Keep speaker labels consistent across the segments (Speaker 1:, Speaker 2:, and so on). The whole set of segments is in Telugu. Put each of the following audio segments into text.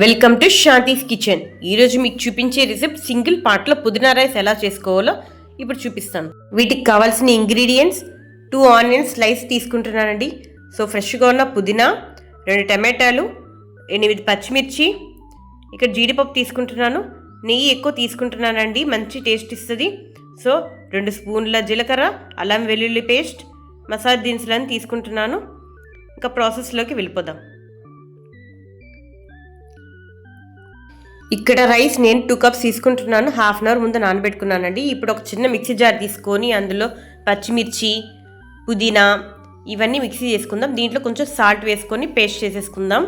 Speaker 1: Welcome to Shanti's kitchen. ఈరోజు మీకు చూపించే రెసిపీ సింగిల్ పార్ట్లో పుదీనా రైస్ ఎలా చేసుకోవాలో ఇప్పుడు చూపిస్తాను. వీటికి కావాల్సిన ఇంగ్రీడియంట్స్ 2 ఆనియన్స్ స్లైస్ తీసుకుంటున్నానండి. సో ఫ్రెష్గా ఉన్న పుదీనా, 2 టమాటాలు, 8 పచ్చిమిర్చి, ఇక్కడ జీడిపప్పు తీసుకుంటున్నాను. నెయ్యి ఎక్కువ తీసుకుంటున్నానండి, మంచి టేస్ట్ ఇస్తుంది. సో 2 స్పూన్ల జీలకర్ర, అల్లం వెల్లుల్లి పేస్ట్, మసాలా దినుసులను తీసుకుంటున్నాను. ఇంకా ప్రాసెస్లోకి వెళ్ళిపోదాం. ఇక్కడ రైస్ నేను 2 కప్స్ తీసుకుంటున్నాను. హాఫ్ అన్ అవర్ ముందు నానబెట్టుకున్నానండి. ఇప్పుడు ఒక చిన్న మిక్సీ జార్ తీసుకొని అందులో పచ్చిమిర్చి, పుదీనా ఇవన్నీ మిక్సీ చేసుకుందాం. దీంట్లో కొంచెం సాల్ట్ వేసుకొని పేస్ట్ చేసేసుకుందాం.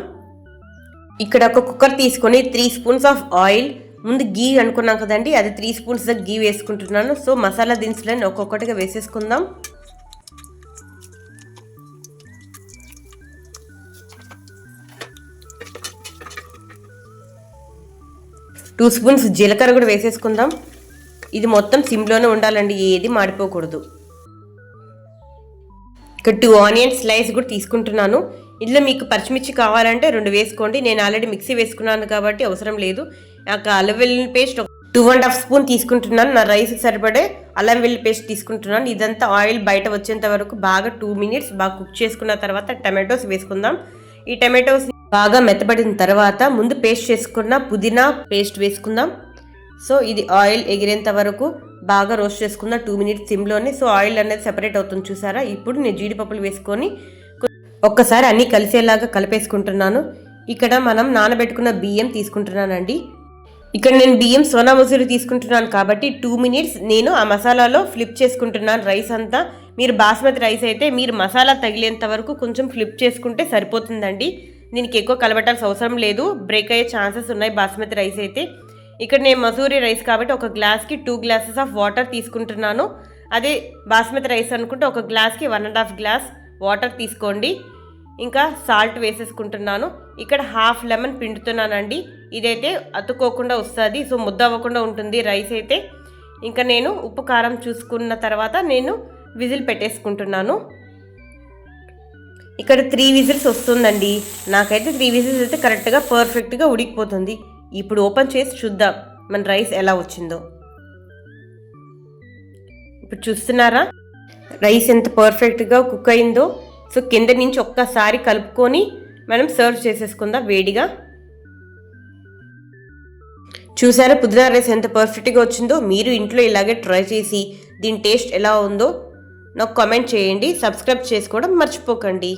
Speaker 1: ఇక్కడ ఒక కుక్కర్ తీసుకొని 3 స్పూన్స్ ఆఫ్ ఆయిల్, ముందు గీ అనుకున్నాం కదండి, అది 3 స్పూన్స్ గీ వేసుకుంటున్నాను. సో మసాలా దినుసులని ఒక్కొక్కటిగా వేసేసుకుందాం. టూ స్పూన్స్ జీలకర్ర కూడా వేసేసుకుందాం. ఇది మొత్తం సిమ్లోనే ఉండాలండి, ఏది మాడిపోకూడదు. ఇక్కడ 2 ఆనియన్ స్లైస్ కూడా తీసుకుంటున్నాను. ఇందులో మీకు పచ్చిమిర్చి కావాలంటే 2 వేసుకోండి. నేను ఆల్రెడీ మిక్సీ వేసుకున్నాను కాబట్టి అవసరం లేదు. అల్లం వెల్లుల్లి పేస్ట్ 2.5 స్పూన్ తీసుకుంటున్నాను. నా రైస్కి సరిపడే అల్లం వెల్లుల్లి పేస్ట్ తీసుకుంటున్నాను. ఇదంతా ఆయిల్ బయట వచ్చేంత వరకు బాగా 2 మినిట్స్ బాగా కుక్ చేసుకున్న తర్వాత టమాటోస్ వేసుకుందాం. ఈ టమాటోస్ బాగా మెత్తబడిన తర్వాత ముందు పేస్ట్ చేసుకున్న పుదీనా పేస్ట్ వేసుకుందాం. సో ఇది ఆయిల్ ఎగిరేంత వరకు బాగా రోస్ట్ చేసుకుందాం 2 మినిట్స్ సిమ్లోనే. సో ఆయిల్ అనేది సెపరేట్ అవుతుంది, చూసారా. ఇప్పుడు నేను జీడిపప్పులు వేసుకొని ఒక్కసారి అన్నీ కలిసేలాగా కలిపేసుకుంటున్నాను. ఇక్కడ మనం నానబెట్టుకున్న బియ్యం తీసుకుంటున్నానండి. ఇక్కడ నేను బియ్యం సోనా మసూరి తీసుకుంటున్నాను కాబట్టి 2 మినిట్స్ నేను ఆ మసాలాలో ఫ్లిప్ చేసుకుంటున్నాను రైస్ అంతా. మీరు బాస్మతి రైస్ అయితే మీరు మసాలా తగిలేంత వరకు కొంచెం ఫ్లిప్ చేసుకుంటే సరిపోతుందండి. దీనికి ఎక్కువ కలబెట్టాల్సిన అవసరం లేదు, బ్రేక్ అయ్యే ఛాన్సెస్ ఉన్నాయి బాస్మతి రైస్ అయితే. ఇక్కడ నేను మసూరి రైస్ కాబట్టి ఒక గ్లాస్కి 2 గ్లాసెస్ ఆఫ్ వాటర్ తీసుకుంటున్నాను. అదే బాస్మతి రైస్ అనుకుంటే ఒక గ్లాస్కి 1.5 గ్లాస్ వాటర్ తీసుకోండి. ఇంకా సాల్ట్ వేసేసుకుంటున్నాను. ఇక్కడ హాఫ్ లెమన్ పిండుతున్నానండి. ఇదైతే అతుక్కోకుండా వస్తుంది, సో ముద్ద అవ్వకుండా ఉంటుంది రైస్ అయితే. ఇంకా నేను ఉప్పు కారం చూసుకున్న తర్వాత నేను విజిల్ పెట్టేసుకుంటున్నాను. ఇక్కడ 3 విజిల్స్ వస్తుందండి. నాకైతే 3 విజిల్స్ అయితే కరెక్ట్గా పర్ఫెక్ట్గా ఉడికిపోతుంది. ఇప్పుడు ఓపెన్ చేసి చూద్దాం మన రైస్ ఎలా వచ్చిందో. ఇప్పుడు చూస్తున్నారా రైస్ ఎంత పర్ఫెక్ట్గా కుక్ అయిందో. సో కింద నుంచి ఒక్కసారి కలుపుకొని మనం సర్వ్ చేసేసుకుందాం వేడిగా. చూసారా పుదీనా రైస్ ఎంత పర్ఫెక్ట్గా వచ్చిందో. మీరు ఇంట్లో ఇలాగే ట్రై చేసి దీని టేస్ట్ ఎలా ఉందో నాకు కామెంట్ చేయండి. సబ్స్క్రైబ్ చేసుకోవడం మర్చిపోకండి.